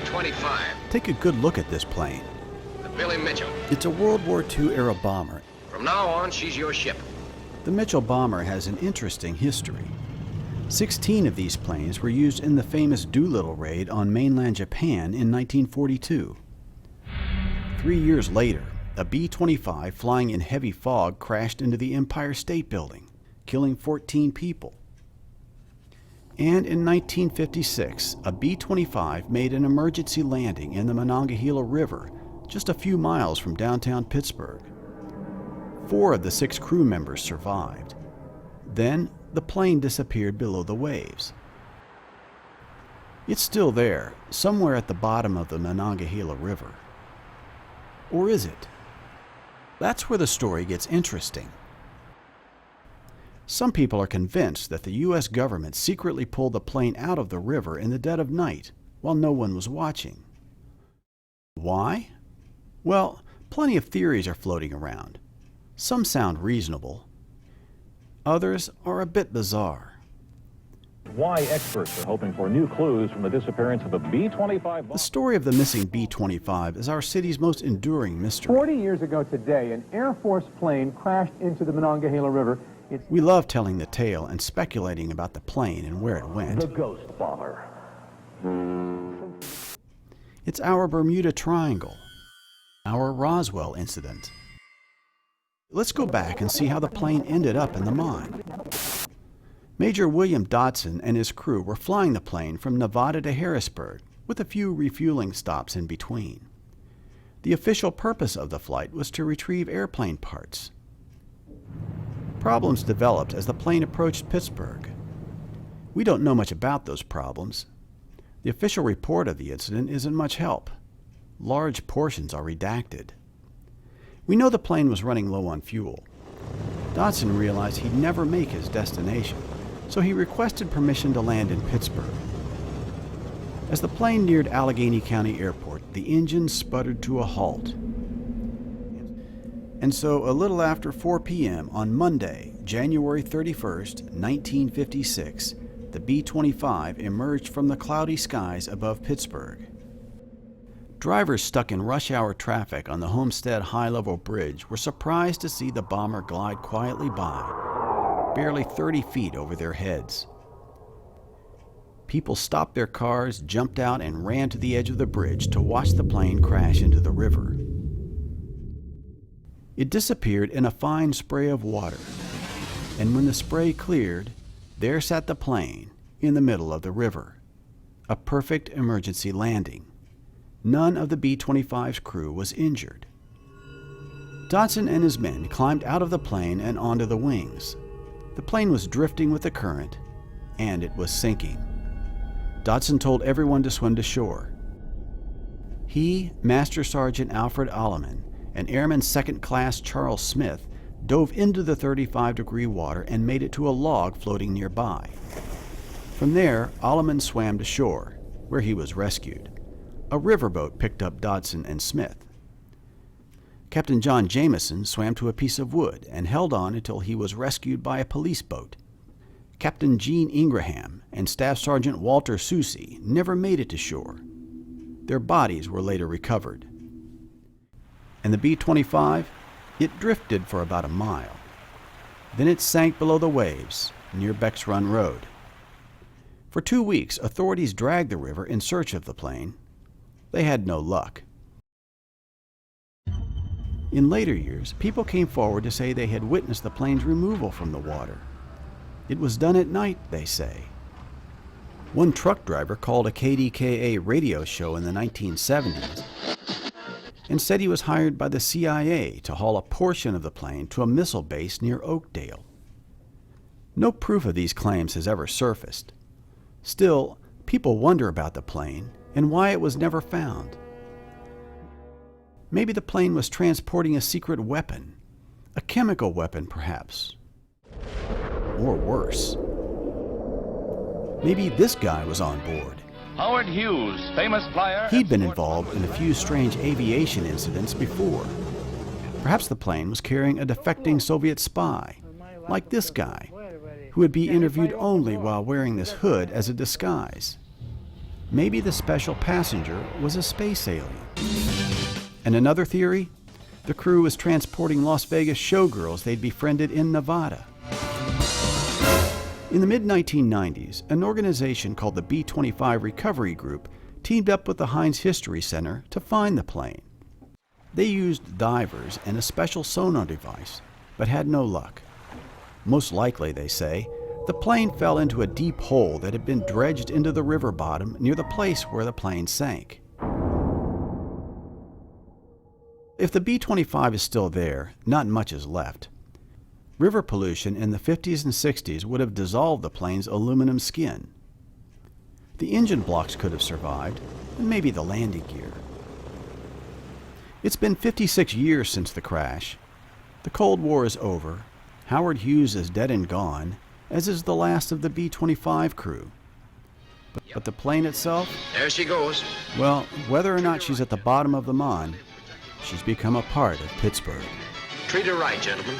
B-25. Take a good look at this plane. The Billy Mitchell. It's a World War II-era bomber. From now on, she's your ship. The Mitchell bomber has an interesting history. 16 of these planes were used in the famous Doolittle raid on mainland Japan in 1942. 3 years later, a B-25 flying in heavy fog crashed into the Empire State Building, killing 14 people. And in 1956, a B-25 made an emergency landing in the Monongahela River, just a few miles from downtown Pittsburgh. 4 of the 6 crew members survived. Then, the plane disappeared below the waves. It's still there, somewhere at the bottom of the Monongahela River. Or is it? That's where the story gets interesting. Some people are convinced that the U.S. government secretly pulled the plane out of the river in the dead of night while no one was watching. Why? Well, plenty of theories are floating around. Some sound reasonable. Others are a bit bizarre. Why experts are hoping for new clues from the disappearance of a B-25. The story of the missing B-25 is our city's most enduring mystery. 40 years ago today, an Air Force plane crashed into the Monongahela River. We love telling the tale and speculating about the plane and where it went. The ghost bomber. It's our Bermuda Triangle, our Roswell incident. Let's go back and see how the plane ended up in the mine. Major William Dodson and his crew were flying the plane from Nevada to Harrisburg, with a few refueling stops in between. The official purpose of the flight was to retrieve airplane parts. Problems developed as the plane approached Pittsburgh. We don't know much about those problems. The official report of the incident isn't much help. Large portions are redacted. We know the plane was running low on fuel. Dodson realized he'd never make his destination, so he requested permission to land in Pittsburgh. As the plane neared Allegheny County Airport, the engine sputtered to a halt. And so, a little after 4 p.m. on Monday, January 31st, 1956, the B-25 emerged from the cloudy skies above Pittsburgh. Drivers stuck in rush hour traffic on the Homestead high-level bridge were surprised to see the bomber glide quietly by, barely 30 feet over their heads. People stopped their cars, jumped out, and ran to the edge of the bridge to watch the plane crash into the river. It disappeared in a fine spray of water, and when the spray cleared, there sat the plane in the middle of the river. A perfect emergency landing. None of the B-25's crew was injured. Dodson and his men climbed out of the plane and onto the wings. The plane was drifting with the current, and it was sinking. Dodson told everyone to swim to shore. He, Master Sergeant Alfred Alleman, and Airman Second Class Charles Smith dove into the 35-degree water and made it to a log floating nearby. From there, Alleman swam to shore, where he was rescued. A riverboat picked up Dodson and Smith. Captain John Jameson swam to a piece of wood and held on until he was rescued by a police boat. Captain Gene Ingraham and Staff Sergeant Walter Soucy never made it to shore. Their bodies were later recovered. And the B-25, it drifted for about a mile. Then it sank below the waves near Beck's Run Road. For 2 weeks, authorities dragged the river in search of the plane. They had no luck. In later years, people came forward to say they had witnessed the plane's removal from the water. It was done at night, they say. One truck driver called a KDKA radio show in the 1970s and said he was hired by the CIA to haul a portion of the plane to a missile base near Oakdale. No proof of these claims has ever surfaced. Still, people wonder about the plane and why it was never found. Maybe the plane was transporting a secret weapon, a chemical weapon perhaps, or worse. Maybe this guy was on board. Howard Hughes, famous flyer. He'd been involved in a few strange aviation incidents before. Perhaps the plane was carrying a defecting Soviet spy, like this guy, who would be interviewed only while wearing this hood as a disguise. maybe the special passenger was a space alien. And another theory? The crew was transporting Las Vegas showgirls they'd befriended in Nevada. In the mid-1990s, an organization called the B-25 Recovery Group teamed up with the Heinz History Center to find the plane. They used divers and a special sonar device, but had no luck. Most likely, they say, the plane fell into a deep hole that had been dredged into the river bottom near the place where the plane sank. If the B-25 is still there, not much is left. River pollution in the 50s and 60s would have dissolved the plane's aluminum skin. The engine blocks could have survived, and maybe the landing gear. It's been 56 years since the crash. The Cold War is over. Howard Hughes is dead and gone, as is the last of the B-25 crew. But the plane itself? There she goes. Well, whether or not she's at the bottom of the Mon, she's become a part of Pittsburgh. Treat her right, gentlemen.